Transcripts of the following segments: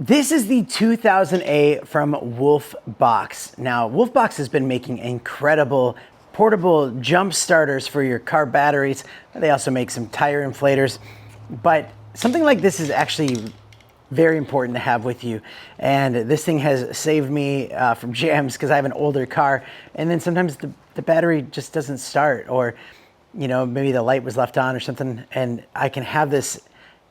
This is the 2000A from Wolfbox. Now, Wolfbox has been making incredible portable jump starters for your car batteries. They also make some tire inflators, but something like this is actually very important to have with you. And this thing has saved me from jams because I have an older car, and then sometimes the battery just doesn't start, or maybe the light was left on or something, and I can have this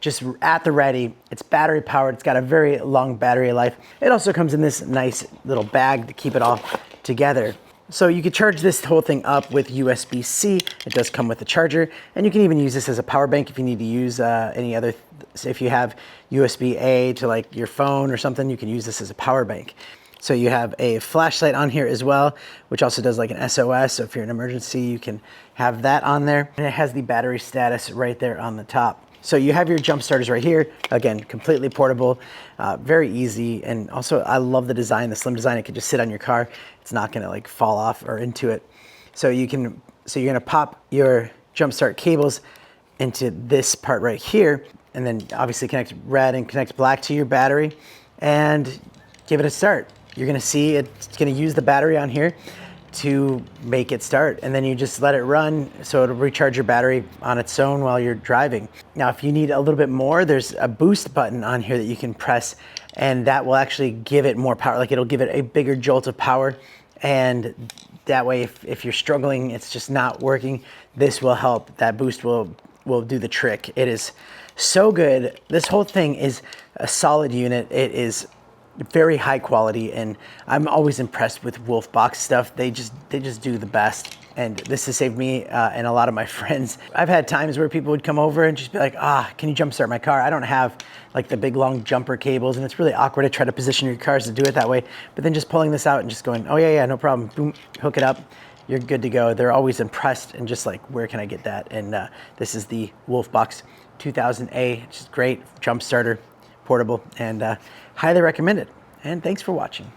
just at the ready. It's battery powered. It's got a very long battery life. It also comes in this nice little bag to keep it all together. So you could charge this whole thing up with USB-C. It does come with a charger, and you can even use this as a power bank if you need to use any other, if you have USB-A to like your phone or something, you can use this as a power bank. So you have a flashlight on here as well, which also does like an SOS. So if you're in an emergency, you can have that on there. And it has the battery status right there on the top. So you have your jump starters right here. Again, completely portable, very easy. And also I love the design, the slim design. It can just sit on your car. It's not gonna like fall off or into it. So you're gonna pop your jump start cables into this part right here, and then obviously connect red and connect black to your battery and give it a start. You're gonna see it's gonna use the battery on here to make it start, and then you just let it run so it'll recharge your battery on its own while you're driving. Now if you need a little bit more, there's a boost button on here that you can press, and that will actually give it more power. Like it'll give it a bigger jolt of power, and that way if you're struggling, it's just not working, this will help. That boost will do the trick. It is so good. This whole thing is a solid unit. It is very high quality, and I'm always impressed with Wolfbox stuff. They just do the best, and this has saved me and a lot of my friends. I've had times where people would come over and just be like, can you jump start my car? I don't have like the big long jumper cables, and it's really awkward to try to position your cars to do it that way. But then just pulling this out and just going, oh yeah, no problem, boom, hook it up, you're good to go. They're always impressed and just like, where can I get that? And this is the Wolfbox 2000A, which is great, jump starter, portable, and highly recommend it. And thanks for watching.